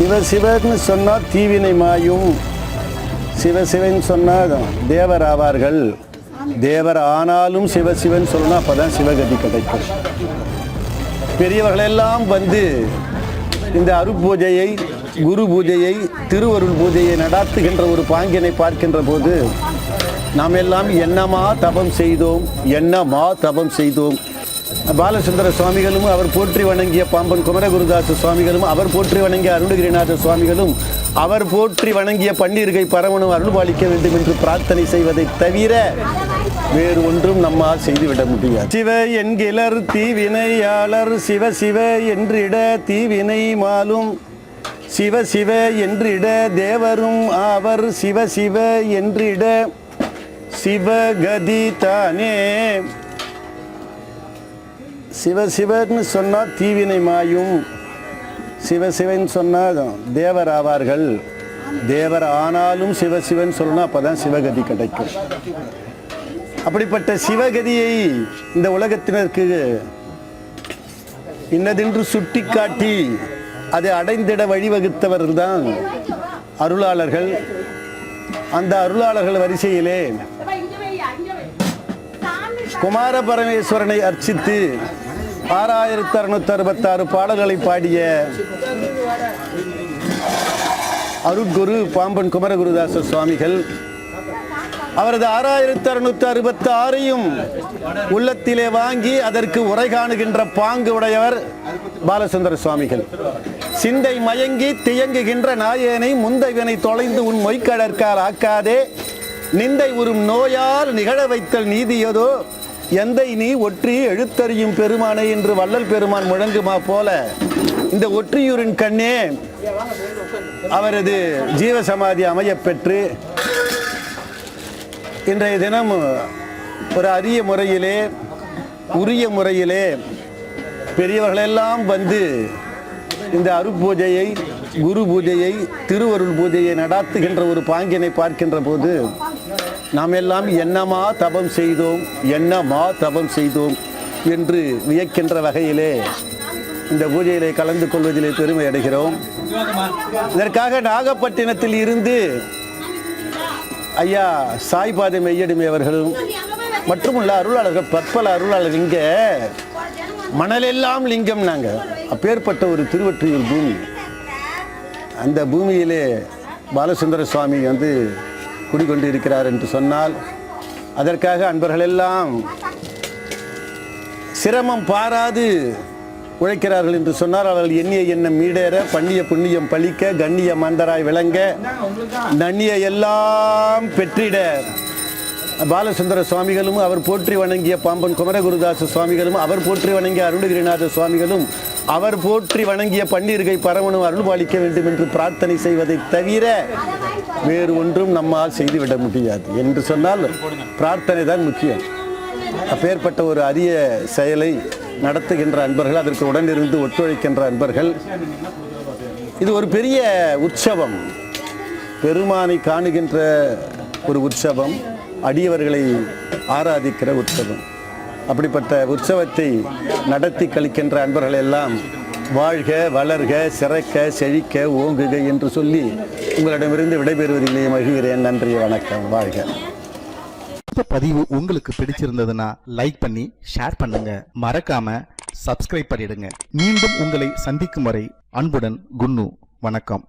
சிவசிவன்னு சொன்னால் தீவினை மாயும், சிவசிவன் சொன்னால் தேவர் ஆவார்கள். தேவர் ஆனாலும் சிவசிவன் சொல்லணும், அப்போ தான் சிவகதி கிடைக்கும். பெரியவர்களெல்லாம் வந்து இந்த அருட்பூஜையை, குரு பூஜையை, திருவருள் பூஜையை நடாத்துகின்ற ஒரு பாங்கினை பார்க்கின்ற போது நாம் எல்லாம் என்னமா தபம் செய்தோம், என்னமா தபம் செய்தோம். பாலசுந்தர சுவாமிகளும் அவர் போற்றி வணங்கிய பாம்பன் குமரகுருதாச சுவாமிகளும் அவர் போற்றி வணங்கிய அருணகிரிநாத சுவாமிகளும் அவர் போற்றி வணங்கிய பன்னீர்கை பரமனும் அருள்பாலிக்க வேண்டும் என்று பிரார்த்தனை செய்வதை தவிர வேறு ஒன்றும் நம்மால் செய்துவிட முடியாது. சிவ என்கிலர் தீவினையாளர், சிவ சிவ என்றிட தீவினை மாலும், சிவ சிவ என்றிட தேவரும் ஆவர், சிவ சிவ என்றிட சிவகதி தானே. சிவசிவன்னு சொன்னால் தீவினை மாயும், சிவசிவன் சொன்னால் தேவர் ஆவார்கள். தேவர் ஆனாலும் சிவசிவன் சொல்லணும், அப்போ தான் சிவகதி கிடைக்கும். அப்படிப்பட்ட சிவகதியை இந்த உலகத்தினருக்கு இன்னதென்று சுட்டி காட்டி அதை அடைந்திட வழிவகுத்தவர்கள் தான் அருளாளர்கள். அந்த அருளாளர்கள் வரிசையிலே குமார பரமேஸ்வரனை அர்ச்சித்து 6666 பாடல்களை பாடிய அருட்குரு பாம்பன் குமரகுருதாச சுவாமிகள் அவரது 6666ஐயும் உள்ளத்திலே வாங்கி அதற்கு உரை காணுகின்ற பாங்கு உடையவர் பாலசுந்தர சுவாமிகள். சிந்தை மயங்கி தியங்குகின்ற நாயேனை முந்தைவனை தொலைந்து உன் மொய்கடற்கால் ஆக்காதே, நிந்தை உறும் நோயால் நிகழ வைத்தல் நீதியதோ, எந்தை நீ ஒற்றி எழுத்தறியும் பெருமானை என்று வள்ளல் பெருமான் முழங்குமா போல இந்த ஒற்றியூரின் கண்ணே அவரது ஜீவசமாதி அமையப்பெற்று இன்றைய தினம் ஒரு அரிய முறையிலே, உரிய முறையிலே பெரியவர்களெல்லாம் வந்து இந்த அருட்பூஜையை, குரு பூஜையை, திருவருள் பூஜையை நடாத்துகின்ற ஒரு பாங்கினை பார்க்கின்ற போது நாம் எல்லாம் என்னமா தபம் செய்தோம், என்னமா தபம் செய்தோம் என்று வியக்கின்ற வகையிலே இந்த பூஜையிலே கலந்து கொள்வதிலே பெருமை அடைகிறோம். இதற்காக நாகப்பட்டினத்தில் இருந்து ஐயா சாய்பாதை மெய்யடிமை அவர்களும் மற்றும் உள்ள அருளாளர்கள், பற்பல அருளாளர்கள், இங்கே மணலெல்லாம் லிங்கம். நாங்கள் அப்பேற்பட்ட ஒரு திருவொற்றியூர் பூமி. அந்த பூமியிலே பாலசுந்தர சுவாமி வந்து குடிக்கொண்டு இருக்கிறார் என்று சொன்னால் அதற்காக அன்பர்களெல்லாம் சிரமம் பாராது உழைக்கிறார்கள் என்று சொன்னால் அவர்கள் எண்ணிய எண்ணம் மீடேற, பண்ணிய புண்ணியம் பழிக்க, கண்ணிய மந்தராய் விளங்க, நன்னிய எல்லாம் பெற்றிட பாலசுந்தர சுவாமிகளும் அவர் போற்றி வணங்கிய பாம்பன் குமரகுருதாச சுவாமிகளும் அவர் போற்றி வணங்கிய அருணகிரிநாத சுவாமிகளும் அவர் போற்றி வணங்கிய பன்னீர்கை பரமனும் அருள்பாலிக்க வேண்டும் என்று பிரார்த்தனை செய்வதை தவிர வேறு ஒன்றும் நம்மால் செய்துவிட முடியாது. என்று சொன்னால் பிரார்த்தனை தான் முக்கியம். அப்பேற்பட்ட ஒரு அரிய செயலை நடத்துகின்ற அன்பர்கள், அதற்கு உடனிருந்து ஒத்துழைக்கின்ற அன்பர்கள், இது ஒரு பெரிய உற்சவம், பெருமானை காணுகின்ற ஒரு உற்சவம், அடியவர்களை ஆராதிக்கிற உற்சவம். அப்படிப்பட்ட உற்சவத்தை நடத்தி கழிக்கின்ற அன்பர்கள் எல்லாம் வாழ்க, வளர்க, சிறக்க, செழிக்க, ஓங்குக என்று சொல்லி உங்களிடமிருந்து விடைபெறுவதிலே மகிழ்கிறேன். நன்றி, வணக்கம், வாழ்க. இந்த பதிவு உங்களுக்கு பிடிச்சிருந்ததுன்னா லைக் பண்ணி ஷேர் பண்ணுங்க, மறக்காம சப்ஸ்கிரைப் பண்ணிடுங்க. மீண்டும் உங்களை சந்திக்கும் வரை அன்புடன் குன்னு. வணக்கம்.